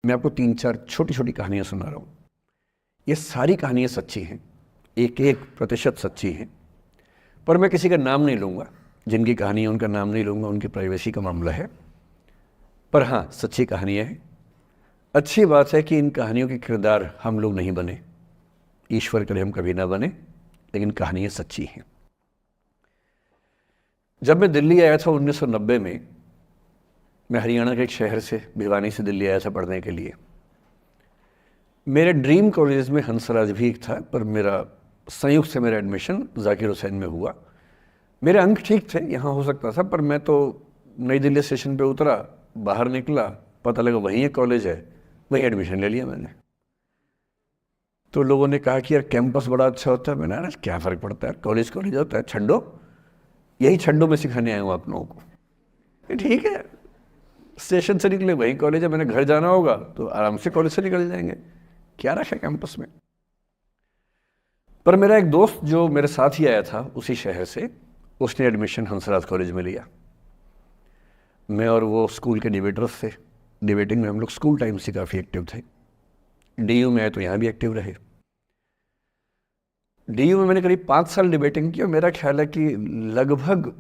मैं आपको 3-4 छोटी छोटी कहानियाँ सुना रहा हूँ। ये सारी कहानियाँ सच्ची हैं, 1-1% सच्ची हैं, पर मैं किसी का नाम नहीं लूँगा। जिनकी कहानी है उनका नाम नहीं लूँगा, उनकी प्राइवेसी का मामला है। पर हाँ, सच्ची कहानियाँ हैं। अच्छी बात है कि इन कहानियों के किरदार हम लोग नहीं बने, ईश्वर करे हम कभी ना बने, लेकिन कहानियाँ सच्ची हैं। जब मैं दिल्ली आया था 1990 में, मैं हरियाणा के एक शहर से, भिवानी से दिल्ली आया था पढ़ने के लिए। मेरे ड्रीम कॉलेज में हंसराज भी एक था, पर मेरा संयुक्त से मेरा एडमिशन जाकिर हुसैन में हुआ। मेरे अंक ठीक थे, यहाँ हो सकता था, पर मैं तो नई दिल्ली स्टेशन पे उतरा, बाहर निकला, पता लगा वहीं एक कॉलेज है, वहीं एडमिशन ले लिया मैंने। तो लोगों ने कहा कि यार कैंपस बड़ा अच्छा होता है। मैंने कहा क्या फ़र्क पड़ता है, कॉलेज कॉलेज होता है, छंडो, यही छंडो में सिखाने आया हूँ आप लोगों को। ठीक है, स्टेशन से निकले वहीं कॉलेज है, मैंने घर जाना होगा तो आराम से कॉलेज से निकल जाएंगे, क्या रखा है कैंपस में। पर मेरा एक दोस्त जो मेरे साथ ही आया था उसी शहर से, उसने एडमिशन हंसराज कॉलेज में लिया। मैं और वो स्कूल के डिबेटर्स थे, डिबेटिंग में हम लोग स्कूल टाइम से काफ़ी एक्टिव थे। डीयू में आए तो यहाँ भी एक्टिव रहे। डीयू में मैंने करीब 5 साल डिबेटिंग की और मेरा ख्याल है कि लगभग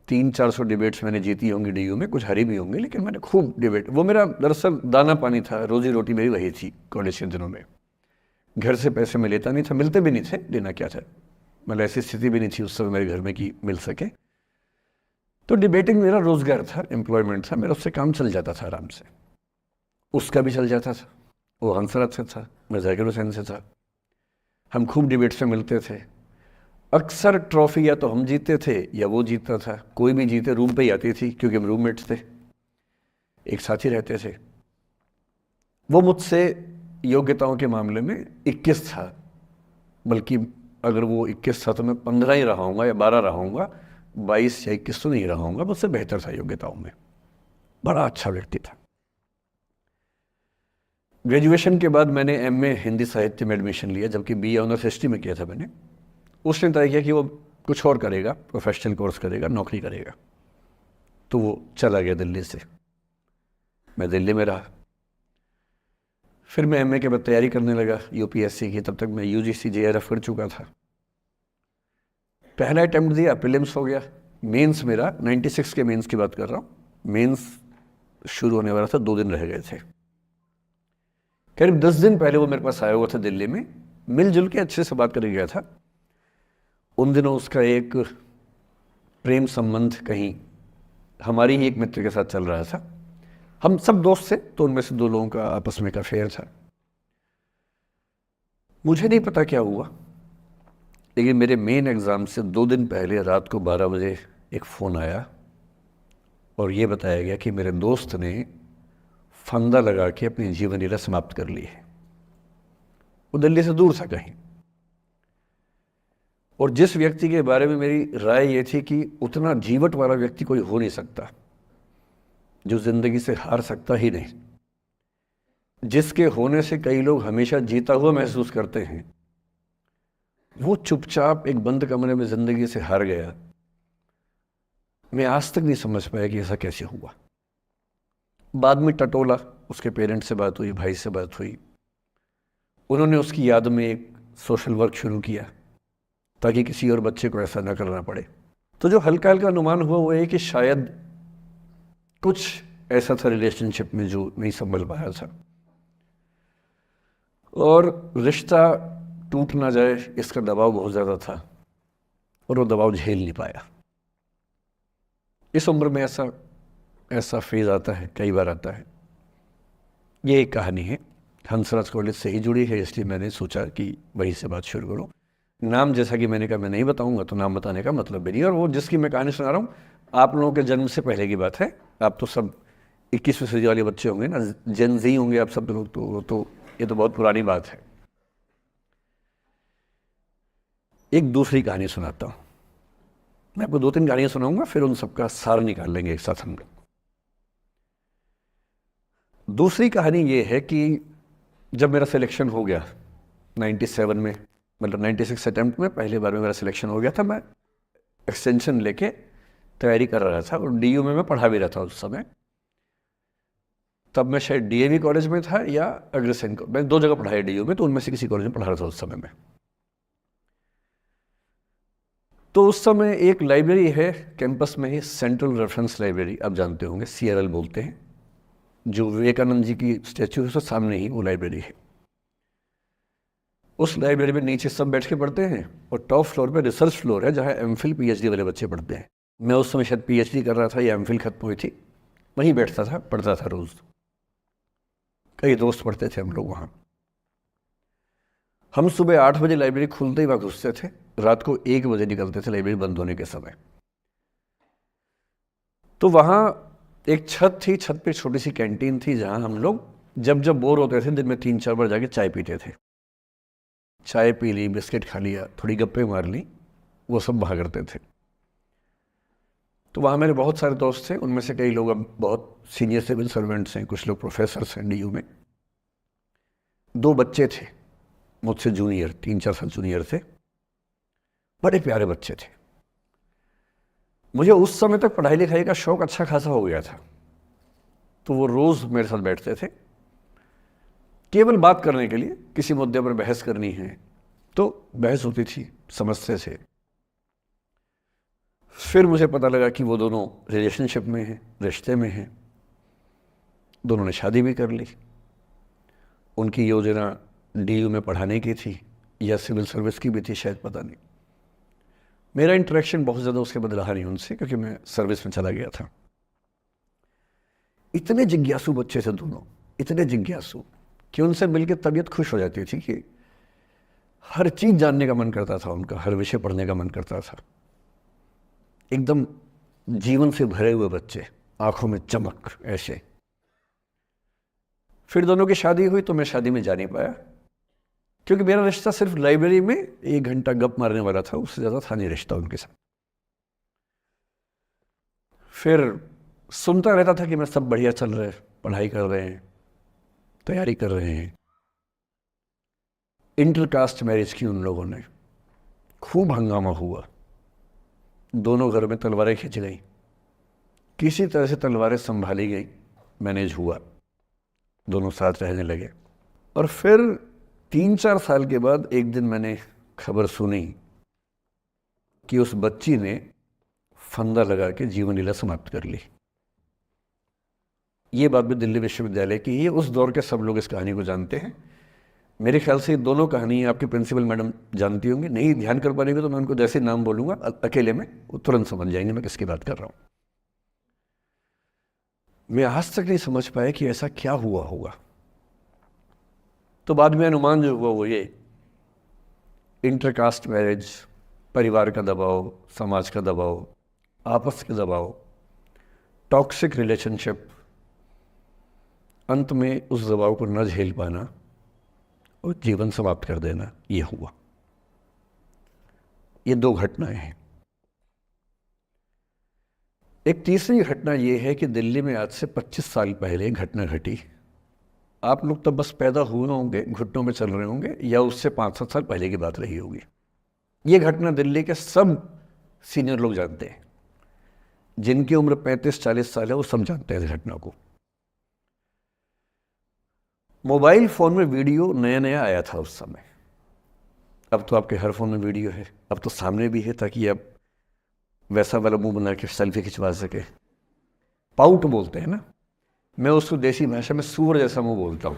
300-400 डिबेट्स मैंने जीती होंगी डीयू में, कुछ हरी भी होंगी, लेकिन मैंने खूब डिबेट, वो मेरा दरअसल दाना पानी था, रोजी रोटी मेरी वही थी कॉलेज के दिनों में। घर से पैसे मैं लेता नहीं था, मिलते भी नहीं थे, देना क्या था, ऐसी स्थिति भी नहीं थी उस समय मेरे घर में कि मिल सके। तो डिबेटिंग मेरा रोजगार था, एम्प्लॉयमेंट था मेरा, उससे काम चल जाता था आराम से। उसका भी चल जाता था, वो हंसराज से था, मैं जाकिर हुसैन से था। हम खूब डिबेट्स में मिलते थे। अक्सर ट्रॉफी या तो हम जीते थे या वो जीतता था, कोई भी जीते रूम पे ही आती थी, क्योंकि हम रूममेट्स थे, एक साथ ही रहते थे। वो मुझसे योग्यताओं के मामले में 21 था, बल्कि अगर वो 21 था तो मैं 15 ही रहा हूँगा या 12 रहा हूँगा, 22 या 21 तो नहीं रहा हूँगा, मुझसे बेहतर था योग्यताओं में। बड़ा अच्छा व्यक्ति था। ग्रेजुएशन के बाद मैंने एमए हिंदी साहित्य में एडमिशन लिया, जबकि बीए ऑनर्स हिस्ट्री में किया था मैंने। उसने तय किया कि वो कुछ और करेगा, प्रोफेशनल कोर्स करेगा, नौकरी करेगा, तो वो चला गया दिल्ली से। मैं दिल्ली में रहा। फिर मैं एमए के बाद तैयारी करने लगा यूपीएससी की। तब तक मैं यूजीसी जेआरएफ कर चुका था। पहला अटेम्प्ट दिया, प्रीलिम्स हो गया। मेंस मेरा 96 के मेंस की बात कर रहा हूँ, मेंस शुरू होने वाला था, 2 दिन रह गए थे। करीब 10 दिन पहले वो मेरे पास आया हुआ था दिल्ली में, मिलजुल के अच्छे से बात करके गया था। उन दिनों उसका एक प्रेम संबंध कहीं हमारी ही एक मित्र के साथ चल रहा था। हम सब दोस्त थे, तो उनमें से 2 लोगों का आपस में का अफेयर था। मुझे नहीं पता क्या हुआ, लेकिन मेरे मेन एग्ज़ाम से 2 दिन पहले रात को 12 बजे एक फ़ोन आया और ये बताया गया कि मेरे दोस्त ने फंदा लगा के अपनी जीवन लीला समाप्त कर ली है। वो दिल्ली से दूर था कहीं, और जिस व्यक्ति के बारे में मेरी राय ये थी कि उतना जीवट वाला व्यक्ति कोई हो नहीं सकता, जो ज़िंदगी से हार सकता ही नहीं, जिसके होने से कई लोग हमेशा जीता हुआ महसूस करते हैं, वो चुपचाप एक बंद कमरे में ज़िंदगी से हार गया। मैं आज तक नहीं समझ पाया कि ऐसा कैसे हुआ। बाद में टटोला, उसके पेरेंट्स से बात हुई, भाई से बात हुई, उन्होंने उसकी याद में एक सोशल वर्क शुरू किया ताकि किसी और बच्चे को ऐसा न करना पड़े। तो जो हल्का हल्का अनुमान हुआ वो ये कि शायद कुछ ऐसा था रिलेशनशिप में जो नहीं संभल पाया था, और रिश्ता टूट ना जाए इसका दबाव बहुत ज़्यादा था, और वो दबाव झेल नहीं पाया। इस उम्र में ऐसा फेज़ आता है, कई बार आता है। ये एक कहानी है, हंसराज कॉलेज से ही जुड़ी है, इसलिए मैंने सोचा कि वहीं से बात शुरू करूँ। नाम जैसा कि मैंने कहा मैं नहीं बताऊंगा, तो नाम बताने का मतलब भी नहीं। और वो जिसकी मैं कहानी सुना रहा हूँ, आप लोगों के जन्म से पहले की बात है। आप तो सब 21वीं सदी वाले बच्चे होंगे ना, जेन ज़ी होंगे आप सब लोग, तो ये तो बहुत पुरानी बात है। एक दूसरी कहानी सुनाता हूँ। मैं आपको 2-3 कहानियाँ सुनाऊंगा, फिर उन सबका सार निकाल लेंगे एक साथ हम लोग। दूसरी कहानी ये है कि जब मेरा सिलेक्शन हो गया 97 में, 96 अटैम्प्ट में पहली बार में मेरा सिलेक्शन हो गया था, मैं एक्सटेंशन लेके तैयारी कर रहा था, और डीयू में मैं पढ़ा भी रहा था उस समय। तब मैं शायद डीएवी कॉलेज में था या अग्रसेन, मैं 2 जगह पढ़ाया डीयू में, तो उनमें से किसी कॉलेज में पढ़ा रहा था उस समय में। तो उस समय एक लाइब्रेरी है कैंपस में ही, सेंट्रल रेफरेंस लाइब्रेरी, आप जानते होंगे, CRL बोलते हैं, जो विवेकानंद जी की स्टैच्यू है उसके सामने ही वो लाइब्रेरी है। उस लाइब्रेरी में नीचे सब बैठ के पढ़ते हैं और टॉप फ्लोर पे रिसर्च फ्लोर है जहाँ MPhil PhD वाले बच्चे पढ़ते हैं। मैं उस समय शायद PhD कर रहा था या MPhil खत्म हुई थी, वहीं बैठता था, पढ़ता था रोज़। कई दोस्त पढ़ते थे हम लोग वहाँ। हम सुबह 8 बजे लाइब्रेरी खुलते ही वहाँ घुसते थे, रात को 1 बजे निकलते थे लाइब्रेरी बंद होने के समय। तो वहाँ एक छत थी, छत पे छोटी सी कैंटीन थी जहाँ हम लोग जब जब बोर होते थे दिन में 3-4 बार जाके चाय पीते थे। चाय पी ली, बिस्किट खा लिया, थोड़ी गप्पे मार ली, वो सब वहाँ करते थे। तो वहाँ मेरे बहुत सारे दोस्त थे, उनमें से कई लोग अब बहुत सीनियर सिविल सर्वेंट्स हैं, कुछ लोग प्रोफेसर्स हैं डीयू में। 2 बच्चे थे मुझसे जूनियर, 3-4 साल जूनियर थे, बड़े प्यारे बच्चे थे। मुझे उस समय तक पढ़ाई लिखाई का शौक अच्छा खासा हो गया था, तो वो रोज़ मेरे साथ बैठते थे केवल बात करने के लिए, किसी मुद्दे पर बहस करनी है तो बहस होती थी, समझते थे। फिर मुझे पता लगा कि वो दोनों रिलेशनशिप में हैं, रिश्ते में हैं, दोनों ने शादी भी कर ली। उनकी योजना डीयू में पढ़ाने की थी या सिविल सर्विस की भी थी शायद, पता नहीं। मेरा इंटरेक्शन बहुत ज़्यादा उसके बाद रहा नहीं उनसे, क्योंकि मैं सर्विस में चला गया था। इतने जिज्ञासु बच्चे थे दोनों, इतने जिज्ञासु कि उनसे मिलकर तबीयत खुश हो जाती थी, कि हर चीज़ जानने का मन करता था उनका, हर विषय पढ़ने का मन करता था। एकदम जीवन से भरे हुए बच्चे, आंखों में चमक ऐसे। फिर दोनों की शादी हुई तो मैं शादी में जा नहीं पाया, क्योंकि मेरा रिश्ता सिर्फ लाइब्रेरी में 1 घंटा गप मारने वाला था, उससे ज़्यादा था नहीं रिश्ता उनके साथ। फिर सुनता रहता था कि मैं सब बढ़िया चल रहा है, पढ़ाई कर रहे हैं, तैयारी कर रहे हैं। इंटरकास्ट मैरिज की उन लोगों ने, खूब हंगामा हुआ, दोनों घर में तलवारें खिंच गई, किसी तरह से तलवारें संभाली गई, मैनेज हुआ, दोनों साथ रहने लगे। और फिर 3-4 साल के बाद एक दिन मैंने खबर सुनी कि उस बच्ची ने फंदा लगा के जीवन लीला समाप्त कर ली। ये बात भी दिल्ली विश्वविद्यालय की, ये उस दौर के सब लोग इस कहानी को जानते हैं। मेरे ख्याल से ये दोनों कहानी आपकी प्रिंसिपल मैडम जानती होंगी, नहीं ध्यान कर पाएंगे तो मैं उनको जैसे नाम बोलूँगा अकेले में वो तुरंत समझ जाएंगे मैं किसकी बात कर रहा हूँ। मैं आज तक नहीं समझ पाया कि ऐसा क्या हुआ होगा। तो बाद में अनुमान जो हुआ वो ये, इंटरकास्ट मैरिज, परिवार का दबाव, समाज का दबाव, आपस के दबाव, टॉक्सिक रिलेशनशिप, अंत में उस दबाव को न झेल पाना और जीवन समाप्त कर देना, ये हुआ। ये 2 घटनाएं हैं। एक तीसरी घटना ये है कि दिल्ली में आज से 25 साल पहले घटना घटी। आप लोग तब बस पैदा हुए होंगे, घुटनों में चल रहे होंगे, या उससे 5-7 साल पहले की बात रही होगी। ये घटना दिल्ली के सब सीनियर लोग जानते हैं, जिनकी उम्र 35-40 साल है वो सब जानते हैं इस घटना को। मोबाइल फ़ोन में वीडियो नया नया आया था उस समय, अब तो आपके हर फ़ोन में वीडियो है, अब तो सामने भी है, ताकि आप वैसा वाला मुंह बना के सेल्फी खिंचवा सके। पाउट बोलते हैं ना, मैं उसको देसी भाषा में सूअर जैसा मुंह बोलता हूँ,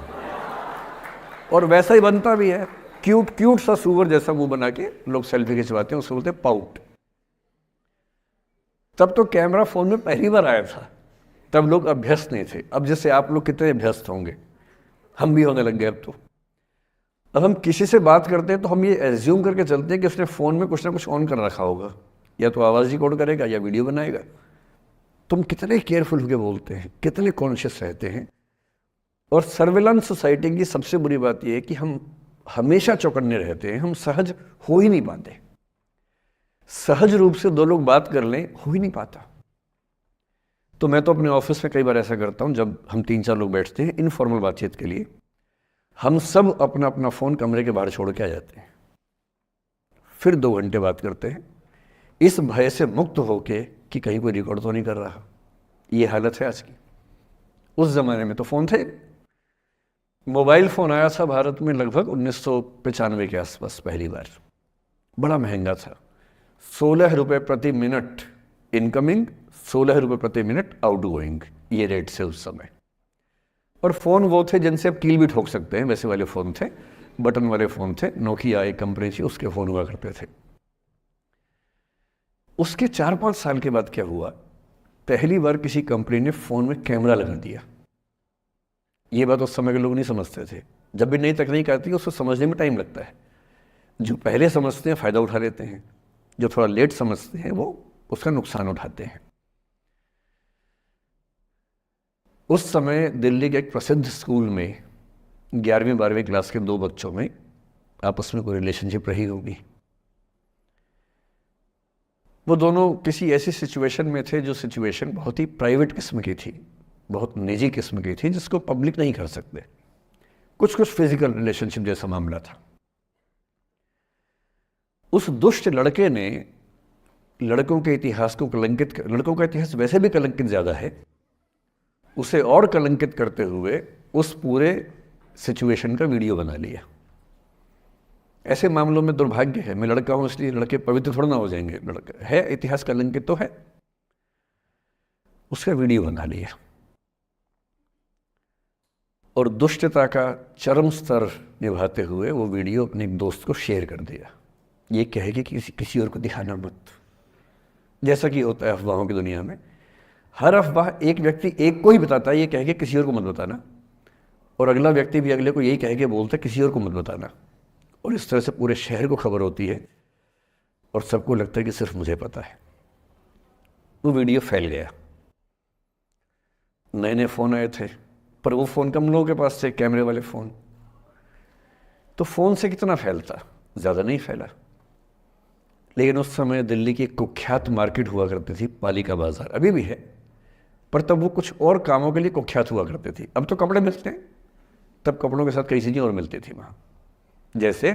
और वैसा ही बनता भी है, क्यूट क्यूट सा सूअर जैसा मुंह बना के लोग सेल्फी खिंचवाते हैं, उसको बोलते हैं पाउट। तब तो कैमरा फ़ोन में पहली बार आया था, तब लोग अभ्यस्त नहीं थे। अब जैसे आप लोग कितने अभ्यस्त होंगे, हम भी होने लग गए अब तो। अब हम किसी से बात करते हैं तो हम ये एज्यूम करके चलते हैं कि उसने फ़ोन में कुछ ना कुछ ऑन कर रखा होगा, या तो आवाज़ रिकॉर्ड करेगा या वीडियो बनाएगा। तुम कितने केयरफुल होकर बोलते हैं, कितने कॉन्शियस रहते हैं। और सर्विलांस सोसाइटी की सबसे बुरी बात यह है कि हम हमेशा चौकन्ने रहते हैं, हम सहज हो ही नहीं पाते। सहज रूप से 2 लोग बात कर लें, हो ही नहीं पाता। तो मैं तो अपने ऑफिस में कई बार ऐसा करता हूँ, जब हम 3-4 लोग बैठते हैं इनफॉर्मल बातचीत के लिए, हम सब अपना अपना फ़ोन कमरे के बाहर छोड़ के आ जाते हैं, फिर 2 घंटे बात करते हैं, इस भय से मुक्त होके कि कहीं कोई रिकॉर्ड तो नहीं कर रहा। ये हालत है आज की। उस ज़माने में तो फ़ोन थे। मोबाइल फ़ोन आया था भारत में लगभग 1995 के आसपास पहली बार। बड़ा महंगा था, 16 रुपये प्रति मिनट इनकमिंग, 16 रुपये प्रति मिनट आउटगोइंग, ये रेट से उस समय। और फ़ोन वो थे जिनसे आप कील भी ठोक सकते हैं, वैसे वाले फ़ोन थे, बटन वाले फ़ोन थे। नोकिया एक कंपनी थी, उसके फ़ोन हुआ करते थे। उसके 4-5 साल के बाद क्या हुआ, पहली बार किसी कंपनी ने फ़ोन में कैमरा लगा दिया। ये बात उस समय के लोग नहीं समझते थे। जब भी नई तकनीक आती है उसको समझने में टाइम लगता है। जो पहले समझते हैं फ़ायदा उठा लेते हैं, जो थोड़ा लेट समझते हैं वो उसका नुकसान उठाते हैं। उस समय दिल्ली के एक प्रसिद्ध स्कूल में 11वीं-12वीं क्लास के 2 बच्चों में आपस में कोई रिलेशनशिप रही होगी। वो दोनों किसी ऐसी सिचुएशन में थे जो सिचुएशन बहुत ही प्राइवेट किस्म की थी, बहुत निजी किस्म की थी, जिसको पब्लिक नहीं कर सकते। कुछ फिजिकल रिलेशनशिप जैसा मामला था। उस दुष्ट लड़के ने लड़कों के इतिहास को कलंकित, लड़कों का इतिहास वैसे भी कलंकित ज़्यादा है, उसे और कलंकित करते हुए उस पूरे सिचुएशन का वीडियो बना लिया। ऐसे मामलों में दुर्भाग्य है, मैं लड़का हूं इसलिए लड़के पवित्र थोड़ा ना हो जाएंगे। लड़का है, इतिहास कलंकित तो है, उसका वीडियो बना लिया और दुष्टता का चरम स्तर निभाते हुए वो वीडियो अपने एक दोस्त को शेयर कर दिया। ये कहे कि किसी और को दिखाना मत, जैसा कि होता है अफवाहों की दुनिया में। हर अफवाह एक व्यक्ति एक को ही बताता है, ये कह के किसी और को मत बताना, और अगला व्यक्ति भी अगले को यही कह के बोलता है किसी और को मत बताना। और इस तरह से पूरे शहर को खबर होती है और सबको लगता है कि सिर्फ मुझे पता है। वो वीडियो फैल गया। नए नए फ़ोन आए थे, पर वो फ़ोन कम लोगों के पास थे, कैमरे वाले फ़ोन। तो फ़ोन से कितना फैलता, ज़्यादा नहीं फैला। लेकिन उस समय दिल्ली की एक कुख्यात मार्केट हुआ करती थी, पालिका बाज़ार, अभी भी है, पर तब वो कुछ और कामों के लिए कुख्यात हुआ करती थी। अब तो कपड़े मिलते हैं, तब कपड़ों के साथ कई चीज़ें और मिलती थी वहाँ। जैसे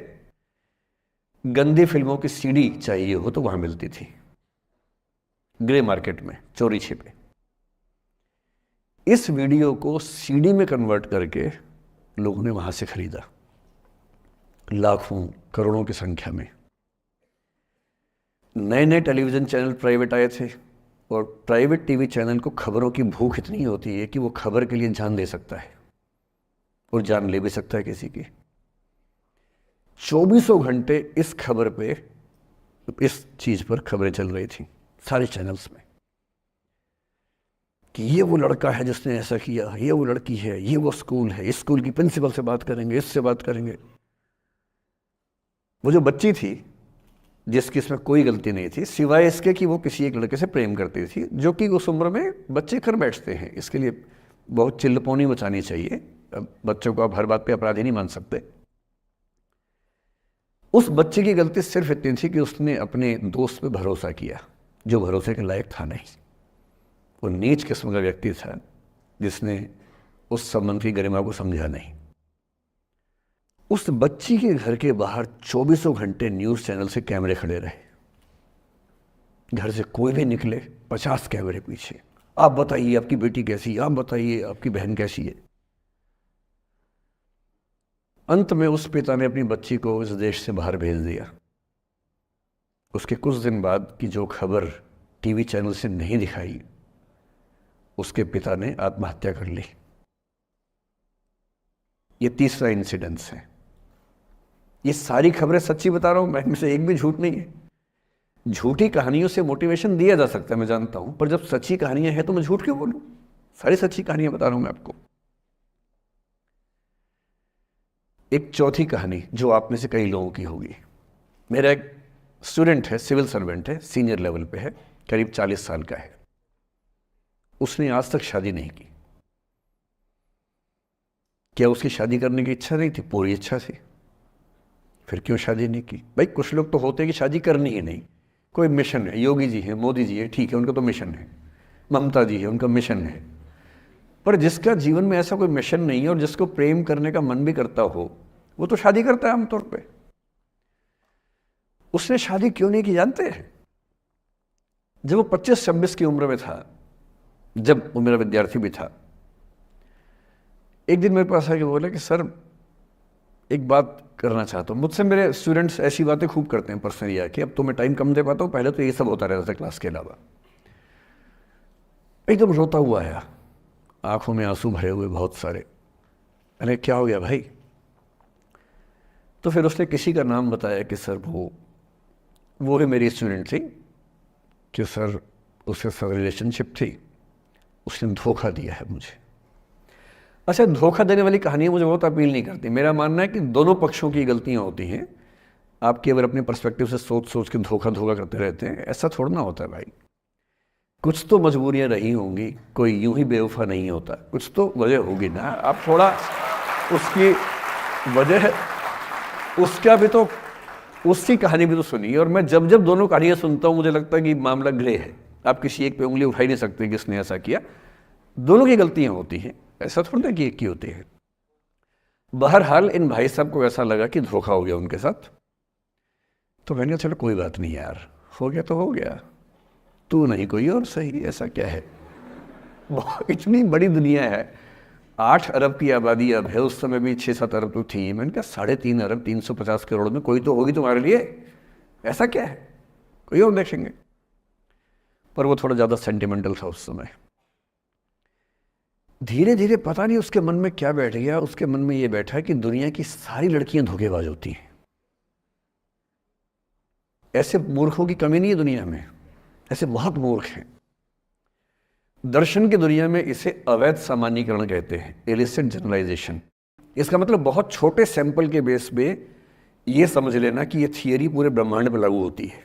गंदी फिल्मों की सीडी चाहिए हो तो वहाँ मिलती थी, ग्रे मार्केट में, चोरी छिपे। इस वीडियो को सीडी में कन्वर्ट करके लोगों ने वहाँ से खरीदा, लाखों करोड़ों की संख्या में। नए नए टेलीविज़न चैनल प्राइवेट आए थे, और प्राइवेट टीवी चैनल को खबरों की भूख इतनी होती है कि वो खबर के लिए जान दे सकता है और जान ले भी सकता है किसी की। 24 घंटे इस खबर पे, इस चीज़ पर खबरें चल रही थी सारे चैनल्स में कि ये वो लड़का है जिसने ऐसा किया, ये वो लड़की है, ये वो स्कूल है, इस स्कूल की प्रिंसिपल से बात करेंगे, इससे बात करेंगे। वो जो बच्ची थी जिसकी इसमें कोई गलती नहीं थी, सिवाय इसके कि वो किसी एक लड़के से प्रेम करती थी, जो कि उस उम्र में बच्चे कर बैठते हैं। इसके लिए बहुत चिल्लपौनी मचानी चाहिए। बच्चों को आप हर बात पे अपराधी नहीं मान सकते। उस बच्चे की गलती सिर्फ इतनी थी कि उसने अपने दोस्त पे भरोसा किया, जो भरोसे के लायक था नहीं। वो नीच किस्म का व्यक्ति था जिसने उस संबंध की गरिमा को समझा नहीं। उस बच्ची के घर के बाहर 24 घंटे न्यूज़ चैनल से कैमरे खड़े रहे। घर से कोई भी निकले, 50 कैमरे पीछे। आप बताइए आपकी बेटी कैसी है, आप बताइए आपकी बहन कैसी है। अंत में उस पिता ने अपनी बच्ची को इस देश से बाहर भेज दिया। उसके कुछ दिन बाद की जो खबर टीवी चैनल से नहीं दिखाई, उसके पिता ने आत्महत्या कर ली। ये तीसरा इंसिडेंस है। ये सारी खबरें सच्ची बता रहा हूं मैं, इनमें से एक भी झूठ नहीं है। झूठी कहानियों से मोटिवेशन दिया जा सकता है, मैं जानता हूं, पर जब सच्ची कहानियां हैं तो मैं झूठ क्यों बोलूं? सारी सच्ची कहानियां बता रहा हूं मैं आपको। एक चौथी कहानी जो आप में से कई लोगों की होगी। मेरा एक स्टूडेंट है, सिविल सर्वेंट है, सीनियर लेवल पे है, करीब 40 साल का है। उसने आज तक शादी नहीं की। क्या उसकी शादी करने की इच्छा नहीं थी? पूरी इच्छा थी। फिर क्यों शादी नहीं की? भाई कुछ लोग तो होते हैं कि शादी करनी ही नहीं, कोई मिशन है। योगी जी हैं, मोदी जी हैं, ठीक है, उनका तो मिशन है। ममता जी है, उनका मिशन है। पर जिसका जीवन में ऐसा कोई मिशन नहीं है और जिसको प्रेम करने का मन भी करता हो, वो तो शादी करता है आमतौर पे। उसने शादी क्यों नहीं की जानते हैं? जब वो 25-26 की उम्र में था, जब वो मेरा विद्यार्थी भी था, एक दिन मेरे पास आके बोला कि सर एक बात करना चाहता हूँ। मुझसे मेरे स्टूडेंट्स ऐसी बातें खूब करते हैं पर्सनली आके, अब तो मैं टाइम कम दे पाता हूँ, पहले तो ये सब होता रहता था क्लास के अलावा। एकदम रोता हुआ आया, आंखों में आंसू भरे हुए बहुत सारे। अरे क्या हो गया भाई? तो फिर उसने किसी का नाम बताया कि सर वो है मेरी स्टूडेंट थी, कि सर उसके साथ रिलेशनशिप थी, उसने धोखा दिया है मुझे। अच्छा, धोखा देने वाली कहानियाँ मुझे बहुत अपील नहीं करती। मेरा मानना है कि दोनों पक्षों की गलतियाँ होती हैं। आपकी अगर अपने पर्सपेक्टिव से सोच सोच के धोखा करते रहते हैं, ऐसा थोड़ा ना होता है भाई। कुछ तो मजबूरियाँ रही होंगी, कोई यूं ही बेवफा नहीं होता, कुछ तो वजह होगी ना। आप थोड़ा उसकी वजह, उसका भी तो, उसकी कहानी भी तो सुनिए। और मैं जब जब दोनों कहानियाँ सुनता हूँ मुझे लगता है कि मामला ग्रे है। आप किसी एक पे उंगली उठा ही नहीं सकते कि इसने ऐसा किया। दोनों की गलतियाँ होती हैं, ऐसा थोड़ा ना कि एक की होती है। बहरहाल इन भाई साहब को ऐसा लगा कि धोखा हो गया उनके साथ। तो मैंने कहा चलो कोई बात नहीं यार, हो गया तो हो गया, तू नहीं कोई और सही, ऐसा क्या है। इतनी बड़ी दुनिया है, 8 अरब की आबादी अब है, उस समय भी 6-7 अरब तो थी। मैंने कहा 3.5 अरब 350 करोड़ में कोई तो होगी तुम्हारे लिए, ऐसा क्या है, कोई और देखेंगे। पर वो थोड़ा ज़्यादा सेंटिमेंटल था उस समय। धीरे धीरे पता नहीं उसके मन में क्या बैठ गया, उसके मन में ये बैठा कि दुनिया की सारी लड़कियां धोखेबाज होती हैं। ऐसे मूर्खों की कमी नहीं है दुनिया में, ऐसे बहुत मूर्ख हैं। दर्शन की दुनिया में इसे अवैध सामान्यीकरण कहते हैं, इलिसिट जनरलाइजेशन। इसका मतलब बहुत छोटे सैंपल के बेस पे ये समझ लेना कि ये थियरी पूरे ब्रह्मांड पर लागू होती है।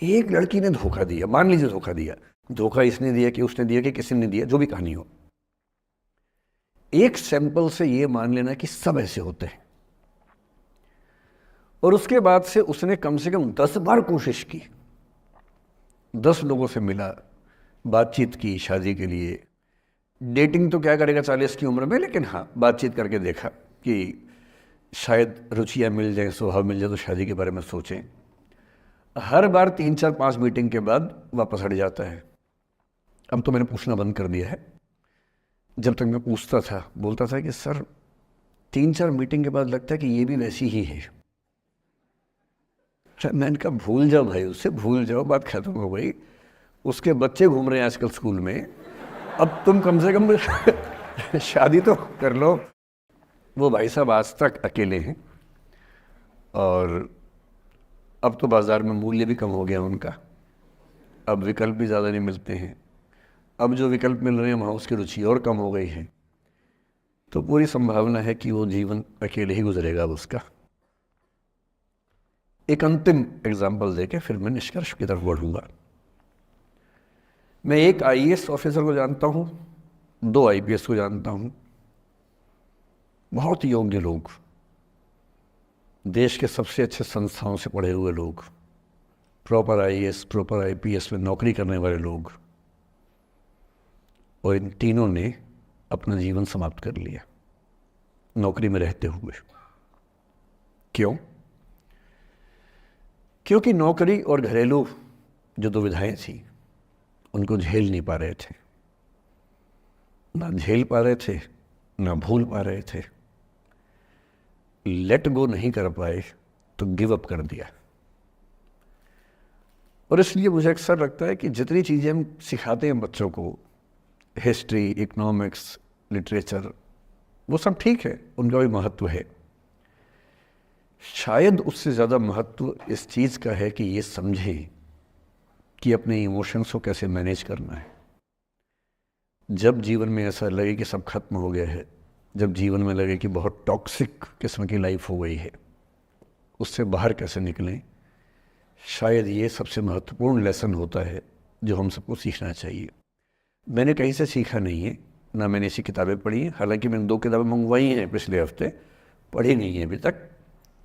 एक लड़की ने धोखा दिया, मान लीजिए धोखा दिया, धोखा इसने दिया कि उसने दिया कि किसी ने दिया, जो भी कहानी हो, एक सैंपल से ये मान लेना कि सब ऐसे होते हैं। और उसके बाद से उसने कम से कम 10 बार कोशिश की, 10 लोगों से मिला, बातचीत की शादी के लिए। डेटिंग तो क्या करेगा 40 की उम्र में, लेकिन हाँ बातचीत करके देखा कि शायद रुचियाँ मिल जाएं, स्वभाव मिल जाए तो शादी के बारे में सोचें। हर बार 3-4-5 मीटिंग के बाद वापस हट जाता है। अब तो मैंने पूछना बंद कर दिया है। जब तक मैं पूछता था, बोलता था कि सर 3-4 मीटिंग के बाद लगता है कि ये भी वैसी ही है। मैंने कहा भूल जाओ भाई, उससे भूल जाओ, बात खत्म हो गई। उसके बच्चे घूम रहे हैं आजकल स्कूल में, अब तुम कम से कम शादी तो कर लो। वो भाई साहब आज तक अकेले हैं, और अब तो बाज़ार में मूल्य भी कम हो गया उनका, अब विकल्प भी ज़्यादा नहीं मिलते हैं। अब जो विकल्प मिल रहे हैं वहाँ उसकी रुचि और कम हो गई है। तो पूरी संभावना है कि वो जीवन अकेले ही गुजरेगा अब उसका। एक अंतिम एग्जाम्पल देके फिर मैं निष्कर्ष की तरफ बढ़ूंगा। मैं एक आईएएस ऑफिसर को जानता हूँ, 2 आईपीएस को जानता हूँ, बहुत योग्य लोग, देश के सबसे अच्छे संस्थाओं से पढ़े हुए लोग, प्रॉपर आईएएस प्रॉपर आईपीएस में नौकरी करने वाले लोग, और इन तीनों ने अपना जीवन समाप्त कर लिया नौकरी में रहते हुए। क्यों? क्योंकि नौकरी और घरेलू जो दुविधाएं थी उनको झेल नहीं पा रहे थे, ना झेल पा रहे थे, ना भूल पा रहे थे। लेट गो नहीं कर पाए तो गिव अप कर दिया। और इसलिए मुझे अक्सर लगता है कि जितनी चीज़ें हम सिखाते हैं बच्चों को, हिस्ट्री, इकोनॉमिक्स, लिटरेचर, वो सब ठीक है, उनका भी महत्व है। शायद उससे ज़्यादा महत्व इस चीज़ का है कि ये समझें कि अपने इमोशंस को कैसे मैनेज करना है। जब जीवन में ऐसा लगे कि सब खत्म हो गया है, जब जीवन में लगे कि बहुत टॉक्सिक किस्म की लाइफ हो गई है, उससे बाहर कैसे निकलें, शायद ये सबसे महत्वपूर्ण लेसन होता है जो हम सबको सीखना चाहिए। मैंने कहीं से सीखा नहीं है, ना मैंने ऐसी किताबें पढ़ी हैं। हालांकि मैंने 2 किताबें मंगवाई हैं पिछले हफ्ते, पढ़ी नहीं है अभी तक,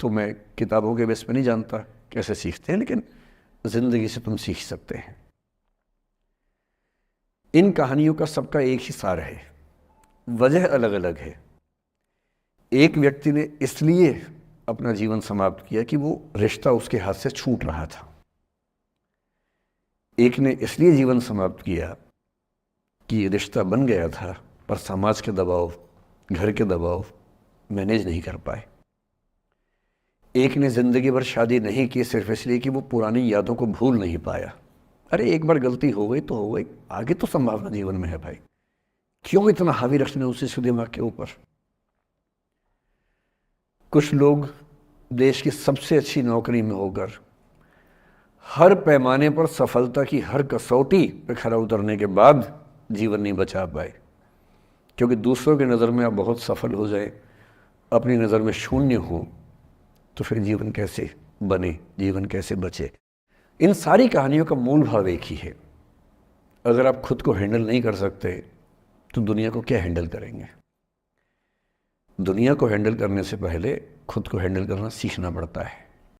तो मैं किताबों के बेस पे नहीं जानता कैसे सीखते हैं, लेकिन ज़िंदगी से तुम सीख सकते हैं। इन कहानियों का सबका एक ही सार है, वजह अलग अलग है। एक व्यक्ति ने इसलिए अपना जीवन समाप्त किया कि वो रिश्ता उसके हाथ से छूट रहा था। एक ने इसलिए जीवन समाप्त किया कि ये रिश्ता बन गया था पर समाज के दबाव, घर के दबाव मैनेज नहीं कर पाए। एक ने ज़िंदगी भर शादी नहीं की सिर्फ इसलिए कि वो पुरानी यादों को भूल नहीं पाया। अरे एक बार गलती हो गई तो हो गई, आगे तो संभावना जीवन में है भाई, क्यों इतना हावी रखने उसी दिमाग के ऊपर। कुछ लोग देश की सबसे अच्छी नौकरी में होकर हर पैमाने पर सफलता की हर कसौटी पे खरा उतरने के बाद जीवन नहीं बचा पाए, क्योंकि दूसरों की नज़र में आप बहुत सफल हो जाए, अपनी नज़र में शून्य हो, तो फिर जीवन कैसे बने, जीवन कैसे बचे। इन सारी कहानियों का मूल भाव एक ही है, अगर आप खुद को हैंडल नहीं कर सकते तो दुनिया को क्या हैंडल करेंगे। दुनिया को हैंडल करने से पहले खुद को हैंडल करना सीखना पड़ता है।